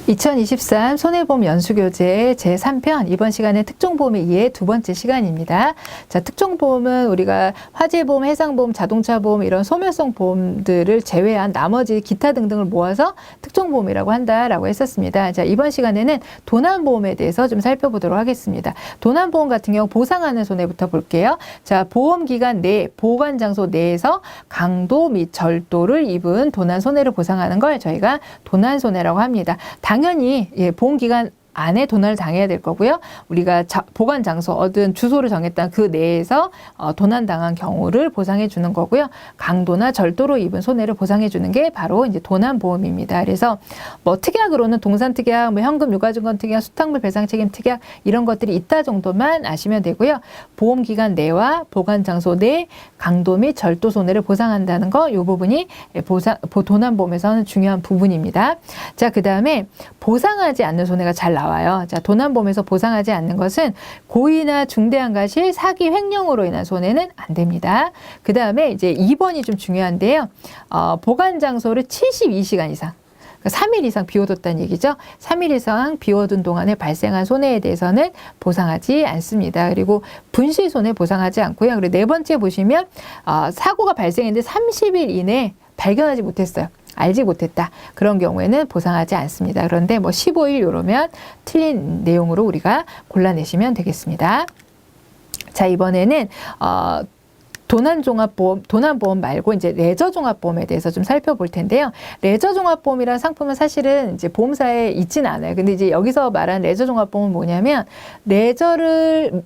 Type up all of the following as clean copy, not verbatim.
2023 손해보험 연수교재 제3편 이번 시간은 특종보험에 의해 두 번째 시간입니다. 자, 특종보험은 우리가 화재보험, 해상보험, 자동차보험 이런 소멸성 보험들을 제외한 나머지 기타 등등을 모아서 특종보험이라고 한다라고 했었습니다. 자, 이번 시간에는 도난보험에 대해서 좀 살펴보도록 하겠습니다. 도난보험 같은 경우 보상하는 손해부터 볼게요. 자, 보험기간 내, 보관장소 내에서 강도 및 절도를 입은 도난 손해를 보상하는 걸 저희가 도난손해라고 합니다. 당연히 보험기간 안에 도난을 당해야 될 거고요. 우리가 보관 장소 얻은 주소를 정했던 그 내에서 도난당한 경우를 보상해 주는 거고요. 강도나 절도로 입은 손해를 보상해 주는 게 바로 이제 도난보험입니다. 그래서 뭐 특약으로는 동산특약, 뭐 현금 유가증권 특약, 수탁물 배상 책임 특약 이런 것들이 있다 정도만 아시면 되고요. 보험기간 내와 보관 장소 내 강도 및 절도 손해를 보상한다는 거, 이 부분이 도난보험에서는 중요한 부분입니다. 자, 그 다음에 보상하지 않는 손해가 잘 나와요. 자, 도난보험에서 보상하지 않는 것은 고의나 중대한 과실, 사기, 횡령으로 인한 손해는 안 됩니다. 그 다음에 이제 2번이 좀 중요한데요. 보관 장소를 72시간 이상, 그러니까 3일 이상 비워뒀다는 얘기죠. 3일 이상 비워둔 동안에 발생한 손해에 대해서는 보상하지 않습니다. 그리고 분실 손해 보상하지 않고요. 그리고 네 번째 보시면 사고가 발생했는데 30일 이내에 발견하지 못했어요. 알지 못했다. 그런 경우에는 보상하지 않습니다. 그런데 뭐 15일 이러면 틀린 내용으로 우리가 골라내시면 되겠습니다. 자, 이번에는 도난보험 말고 이제 레저종합보험에 대해서 좀 살펴볼 텐데요. 레저종합보험이라는 상품은 사실은 이제 보험사에 있지는 않아요. 근데 이제 여기서 말하는 레저종합보험은 뭐냐면 레저를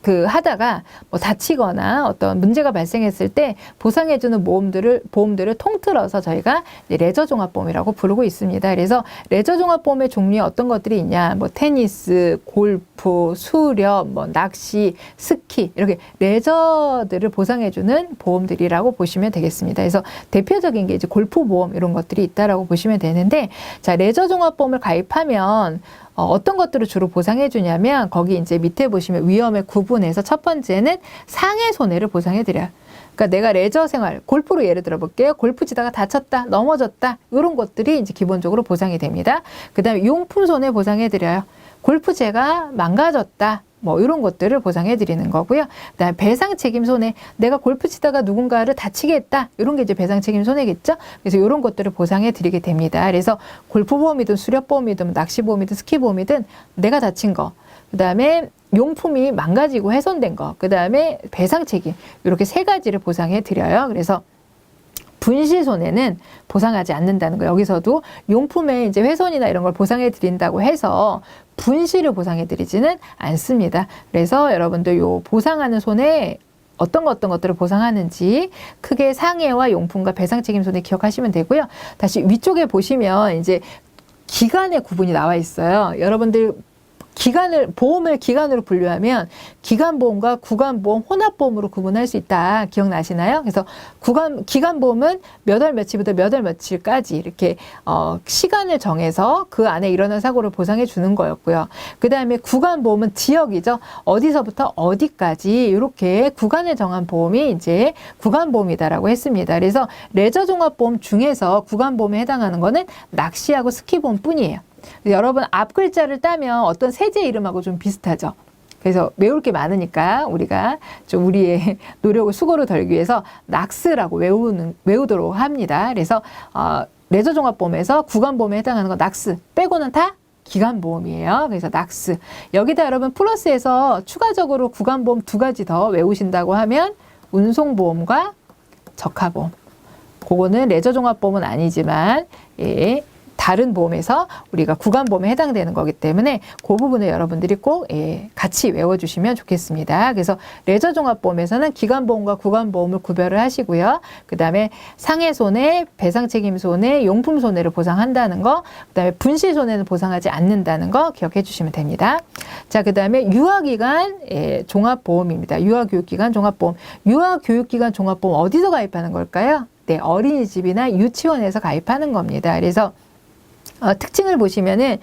하다가 뭐 다치거나 어떤 문제가 발생했을 때 보상해주는 보험들을 통틀어서 저희가 레저종합보험이라고 부르고 있습니다. 그래서 레저종합보험의 종류에 어떤 것들이 있냐, 뭐 테니스, 골프, 수렵, 뭐 낚시, 스키 이렇게 레저들을 보상해주는 보험들이라고 보시면 되겠습니다. 그래서 대표적인 게 이제 골프보험 이런 것들이 있다라고 보시면 되는데, 자, 레저종합보험을 가입하면 어떤 것들을 주로 보상해 주냐면 거기 이제 밑에 보시면 위험의 구분에서 첫 번째는 상해 손해를 보상해 드려요. 그러니까 내가 레저 생활, 골프로 예를 들어 볼게요. 골프 치다가 다쳤다, 넘어졌다 이런 것들이 이제 기본적으로 보상이 됩니다. 그다음에 용품 손해 보상해 드려요. 골프채가 망가졌다. 뭐 이런 것들을 보상해 드리는 거고요. 그다음에 배상 책임 손해, 내가 골프 치다가 누군가를 다치게 했다. 이런 게 이제 배상 책임 손해겠죠. 그래서 이런 것들을 보상해 드리게 됩니다. 그래서 골프보험이든 수렵보험이든 낚시보험이든 스키보험이든 내가 다친 거, 그다음에 용품이 망가지고 훼손된 거, 그다음에 배상 책임 이렇게 세 가지를 보상해 드려요. 그래서 분실 손해는 보상하지 않는다는 거. 여기서도 용품의 이제 훼손이나 이런 걸 보상해 드린다고 해서 분실을 보상해 드리지는 않습니다. 그래서 여러분들 요 보상하는 손해 어떤 것들을 보상하는지 크게 상해와 용품과 배상 책임 손해 기억하시면 되고요. 다시 위쪽에 보시면 이제 기간의 구분이 나와 있어요. 여러분들 보험을 기간으로 분류하면 기간보험과 구간보험, 혼합보험으로 구분할 수 있다. 기억나시나요? 그래서 기간보험은 몇 월 며칠부터 몇 월 며칠까지 이렇게 시간을 정해서 그 안에 일어난 사고를 보상해 주는 거였고요. 그 다음에 구간보험은 지역이죠. 어디서부터 어디까지 이렇게 구간을 정한 보험이 이제 구간보험이다라고 했습니다. 그래서 레저종합보험 중에서 구간보험에 해당하는 거는 낚시하고 스키보험 뿐이에요. 여러분 앞 글자를 따면 어떤 세제 이름하고 좀 비슷하죠. 그래서 외울 게 많으니까 우리가 좀 우리의 노력을 수고를 덜기 위해서 낚스라고 외우도록 합니다. 그래서 레저종합보험에서 구간보험에 해당하는 거 낚스 빼고는 다 기간보험이에요. 그래서 낚스. 여기다 여러분 플러스해서 추가적으로 구간보험 두 가지 더 외우신다고 하면 운송보험과 적하보험. 그거는 레저종합보험은 아니지만 다른 보험에서 우리가 구간보험에 해당되는 거기 때문에 그 부분을 여러분들이 꼭 같이 외워주시면 좋겠습니다. 그래서 레저종합보험에서는 기간보험과 구간보험을 구별을 하시고요. 그 다음에 상해손해, 배상책임손해, 용품손해를 보상한다는 거, 그 다음에 분실손해는 보상하지 않는다는 거 기억해 주시면 됩니다. 자, 그 다음에 유아기관 종합보험입니다. 유아교육기관 종합보험. 유아교육기관 종합보험 어디서 가입하는 걸까요? 네, 어린이집이나 유치원에서 가입하는 겁니다. 그래서 특징을 보시면은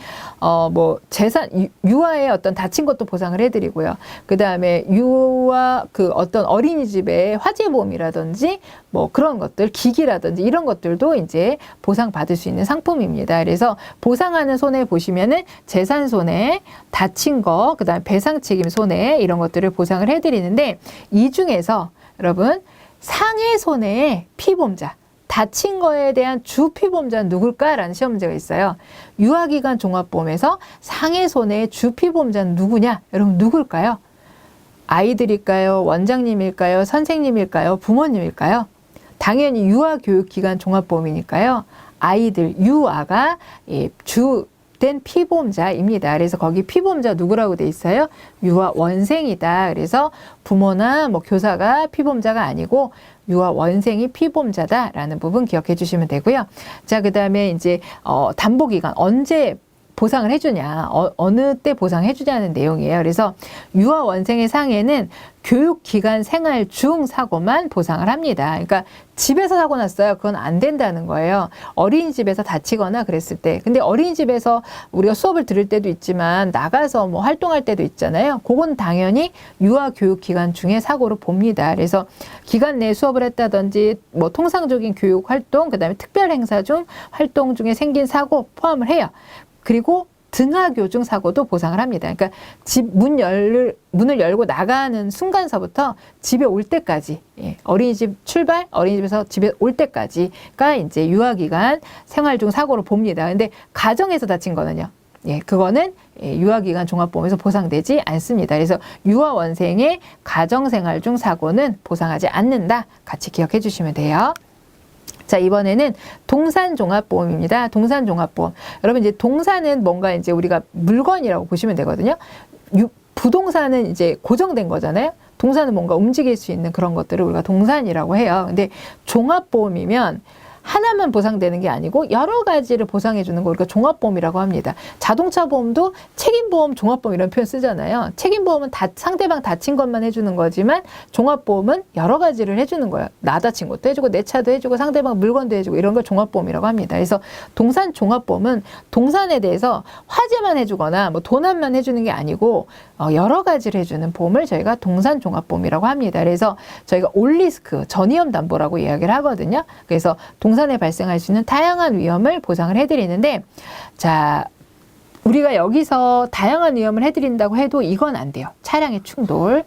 뭐 재산 유아의 어떤 다친 것도 보상을 해드리고요. 그 다음에 유아 그 어떤 어린이집의 화재보험이라든지 뭐 그런 것들 기기라든지 이런 것들도 이제 보상 받을 수 있는 상품입니다. 그래서 보상하는 손해 보시면은 재산 손해, 다친 거, 그 다음에 배상 책임 손해 이런 것들을 보상을 해드리는데 이 중에서 여러분 상해 손해의 피보험자 다친 거에 대한 주 피보험자는 누굴까라는 시험 문제가 있어요. 유아기관 종합보험에서 상해 손해의 주 피보험자는 누구냐? 여러분 누굴까요? 아이들일까요? 원장님일까요? 선생님일까요? 부모님일까요? 당연히 유아교육기관 종합보험이니까요. 아이들, 유아가 주된 피보험자입니다. 그래서 거기 피보험자 누구라고 돼 있어요? 유아 원생이다. 그래서 부모나 뭐 교사가 피보험자가 아니고 유아 원생이 피보험자다라는 부분 기억해 주시면 되고요. 자, 그 다음에 이제 담보기간 언제 보상을 해주냐, 어느 때 보상해 주냐는 내용이에요. 그래서 유아 원생의 상해는 교육기간 생활 중 사고만 보상을 합니다. 그러니까 집에서 사고 났어요. 그건 안 된다는 거예요. 어린이집에서 다치거나 그랬을 때. 근데 어린이집에서 우리가 수업을 들을 때도 있지만 나가서 뭐 활동할 때도 있잖아요. 그건 당연히 유아 교육기간 중에 사고로 봅니다. 그래서 기간 내에 수업을 했다든지 뭐 통상적인 교육 활동, 그 다음에 특별 행사 중 활동 중에 생긴 사고 포함을 해요. 그리고 등하교중 사고도 보상을 합니다. 그러니까 집 문을 열고 나가는 순간서부터 집에 올 때까지, 어린이집 출발, 어린이집에서 집에 올 때까지가 이제 유아기간 생활 중 사고로 봅니다. 근데 가정에서 다친 거는요. 그거는 유아기관 종합보험에서 보상되지 않습니다. 그래서 유아원생의 가정생활 중 사고는 보상하지 않는다. 같이 기억해 주시면 돼요. 자, 이번에는 동산종합보험입니다. 동산종합보험. 여러분 이제 동산은 뭔가 이제 우리가 물건이라고 보시면 되거든요. 부동산은 이제 고정된 거잖아요. 동산은 뭔가 움직일 수 있는 그런 것들을 우리가 동산이라고 해요. 근데 종합보험이면 하나만 보상되는 게 아니고 여러 가지를 보상해 주는 거 우리가 종합보험이라고 합니다. 자동차 보험도 책임보험, 종합보험 이런 표현 쓰잖아요. 책임보험은 상대방 다친 것만 해주는 거지만 종합보험은 여러 가지를 해주는 거예요. 나 다친 것도 해주고 내 차도 해주고 상대방 물건도 해주고 이런 걸 종합보험이라고 합니다. 그래서 동산 종합보험은 동산에 대해서 화재만 해주거나 뭐 도난만 해주는 게 아니고 여러 가지를 해주는 보험을 저희가 동산 종합보험이라고 합니다. 그래서 저희가 올리스크, 전위험 담보라고 이야기를 하거든요. 그래서 동산에 발생할 수 있는 다양한 위험을 보상을 해드리는데, 자, 우리가 여기서 다양한 위험을 해드린다고 해도 이건 안 돼요. 차량의 충돌.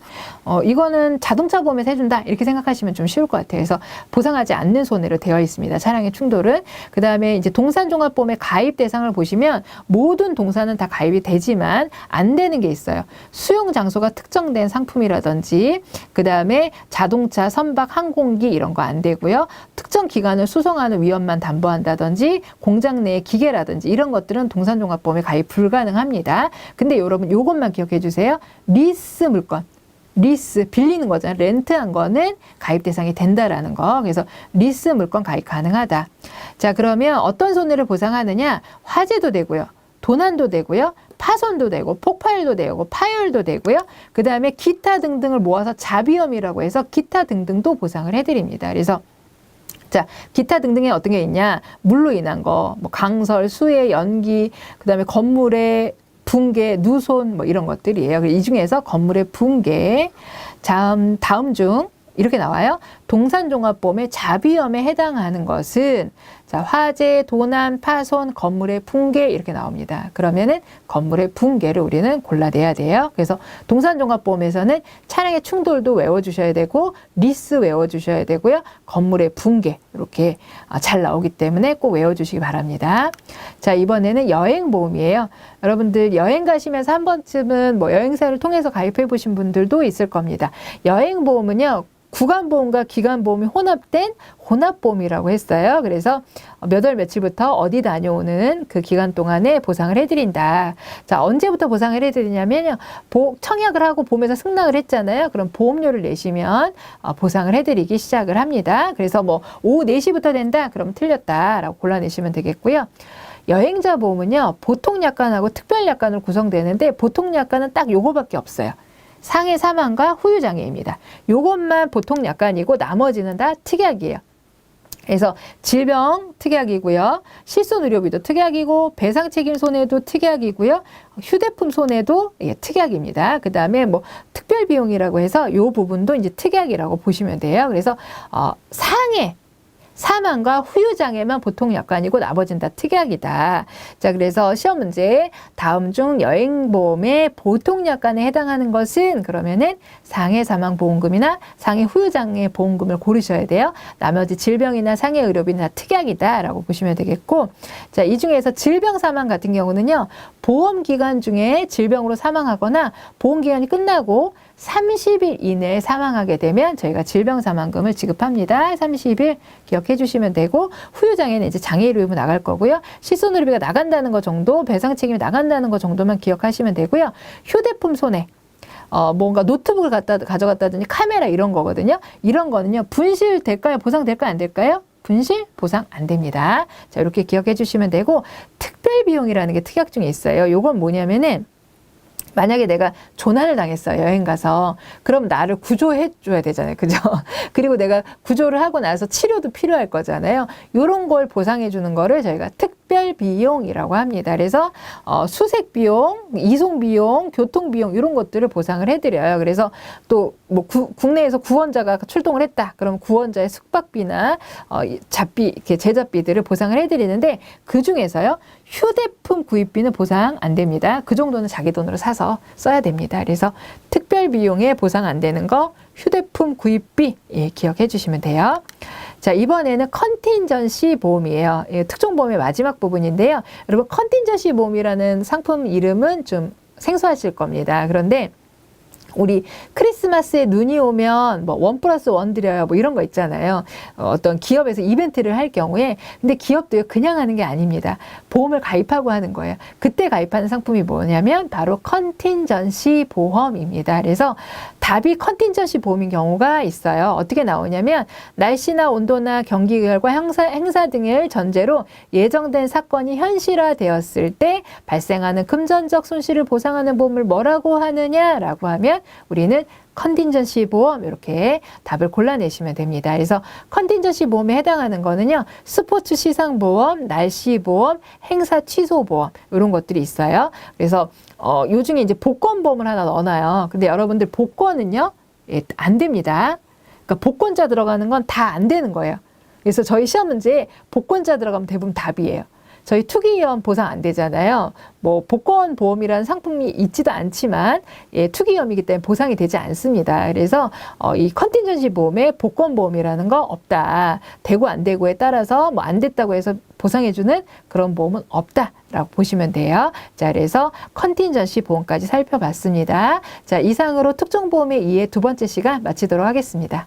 이거는 자동차 보험에서 해준다. 이렇게 생각하시면 좀 쉬울 것 같아요. 그래서 보상하지 않는 손해로 되어 있습니다. 차량의 충돌은. 그 다음에 이제 동산종합보험의 가입 대상을 보시면 모든 동산은 다 가입이 되지만 안 되는 게 있어요. 수용 장소가 특정된 상품이라든지 그 다음에 자동차, 선박, 항공기 이런 거 안 되고요. 특정 기간을 수송하는 위험만 담보한다든지 공장 내의 기계라든지 이런 것들은 동산종합보험에 가입 불가능합니다. 근데 여러분 요것만 기억해 주세요. 리스 물건. 리스 빌리는 거잖아요. 렌트한 거는 가입 대상이 된다라는 거. 그래서 리스 물건 가입 가능하다. 자, 그러면 어떤 손해를 보상하느냐? 화재도 되고요. 도난도 되고요. 파손도 되고 폭발도 되고 파열도 되고요. 그 다음에 기타 등등을 모아서 자비험이라고 해서 기타 등등도 보상을 해드립니다. 그래서 자, 기타 등등에 어떤 게 있냐? 물로 인한 거, 뭐 강설, 수해, 연기, 그 다음에 건물의 붕괴, 누손 뭐 이런 것들이에요. 이 중에서 건물의 붕괴, 다음 중 이렇게 나와요. 동산종합보험의 자비험에 해당하는 것은 자, 화재, 도난, 파손, 건물의 붕괴 이렇게 나옵니다. 그러면은 건물의 붕괴를 우리는 골라내야 돼요. 그래서 동산종합보험에서는 차량의 충돌도 외워주셔야 되고 리스 외워주셔야 되고요. 건물의 붕괴 이렇게 잘 나오기 때문에 꼭 외워주시기 바랍니다. 자, 이번에는 여행보험이에요. 여러분들 여행 가시면서 한 번쯤은 뭐 여행사를 통해서 가입해 보신 분들도 있을 겁니다. 여행보험은요. 구간보험과 기간보험이 혼합된 혼합보험이라고 했어요. 그래서 몇 월 며칠부터 어디 다녀오는 그 기간 동안에 보상을 해드린다. 자, 언제부터 보상을 해드리냐면요. 청약을 하고 보험에서 승낙을 했잖아요. 그럼 보험료를 내시면 보상을 해드리기 시작을 합니다. 그래서 뭐 오후 4시부터 된다? 그럼 틀렸다라고 골라내시면 되겠고요. 여행자 보험은요. 보통약관하고 특별약관으로 구성되는데 보통약관은 딱 요거밖에 없어요. 상해 사망과 후유장애입니다. 요것만 보통 약관이고 나머지는 다 특약이에요. 그래서 질병 특약이고요. 실손의료비도 특약이고 배상책임 손해도 특약이고요. 휴대폰 손해도 특약입니다. 그 다음에 뭐 특별비용이라고 해서 이 부분도 이제 특약이라고 보시면 돼요. 그래서 상해 사망과 후유장애만 보통약관이고 나머지는 다 특약이다. 자, 그래서 시험 문제 다음 중 여행보험의 보통약관에 해당하는 것은 그러면은 상해 사망보험금이나 상해 후유장애 보험금을 고르셔야 돼요. 나머지 질병이나 상해 의료비는 다 특약이다라고 보시면 되겠고, 자, 이 중에서 질병 사망 같은 경우는요, 보험 기간 중에 질병으로 사망하거나 보험 기간이 끝나고 30일 이내에 사망하게 되면 저희가 질병사망금을 지급합니다. 30일 기억해 주시면 되고, 후유장애는 이제 장애의료비 나갈 거고요. 실손의료비가 나간다는 거 정도, 배상책임이 나간다는 거 정도만 기억하시면 되고요. 휴대폰 손해. 뭔가 노트북을 가져갔다든지 카메라 이런 거거든요. 이런 거는요, 분실 될까요? 보상 될까요? 안 될까요? 분실 보상 안 됩니다. 자, 이렇게 기억해 주시면 되고, 특별비용이라는 게 특약 중에 있어요. 요건 뭐냐면은, 만약에 내가 조난을 당했어요. 여행 가서. 그럼 나를 구조해 줘야 되잖아요. 그죠? 그리고 내가 구조를 하고 나서 치료도 필요할 거잖아요. 이런 걸 보상해 주는 거를 저희가 특별비용이라고 합니다. 그래서 수색비용, 이송비용, 교통비용 이런 것들을 보상을 해드려요. 그래서 또 뭐 국내에서 구원자가 출동을 했다. 그럼 구원자의 숙박비나 잡비, 이렇게 제작비들을 보상을 해드리는데 그 중에서요. 휴대폰 구입비는 보상 안 됩니다. 그 정도는 자기 돈으로 사서 써야 됩니다. 그래서 특별비용에 보상 안 되는 거 휴대폰 구입비 기억해 주시면 돼요. 자, 이번에는 컨틴전시 보험이에요. 특종보험의 마지막 부분인데요. 여러분 컨틴전시 보험이라는 상품 이름은 좀 생소하실 겁니다. 그런데 우리 크리스마스에 눈이 오면 뭐 1+1 드려요. 뭐 이런 거 있잖아요. 어떤 기업에서 이벤트를 할 경우에. 근데 기업도요, 그냥 하는 게 아닙니다. 보험을 가입하고 하는 거예요. 그때 가입하는 상품이 뭐냐면 바로 컨틴전시 보험입니다. 그래서 답이 컨틴전시 보험인 경우가 있어요. 어떻게 나오냐면 날씨나 온도나 경기 결과 행사 등을 전제로 예정된 사건이 현실화되었을 때 발생하는 금전적 손실을 보상하는 보험을 뭐라고 하느냐라고 하면 우리는 컨틴전시 보험 이렇게 답을 골라내시면 됩니다. 그래서 컨틴전시 보험에 해당하는 거는요. 스포츠 시상보험, 날씨보험, 행사 취소보험 이런 것들이 있어요. 그래서 요 중에 이제 복권보험을 하나 넣어놔요. 근데 여러분들 복권은요. 안 됩니다. 그러니까 복권자 들어가는 건 다 안 되는 거예요. 그래서 저희 시험 문제에 복권자 들어가면 대부분 답이에요. 저희 투기위험 보상 안 되잖아요. 뭐 복권 보험이라는 상품이 있지도 않지만 투기위험이기 때문에 보상이 되지 않습니다. 그래서 이 컨틴전시 보험에 복권 보험이라는 거 없다. 되고 안 되고에 따라서 뭐 안 됐다고 해서 보상해주는 그런 보험은 없다라고 보시면 돼요. 자, 그래서 컨틴전시 보험까지 살펴봤습니다. 자, 이상으로 특종보험의 2의 두 번째 시간 마치도록 하겠습니다.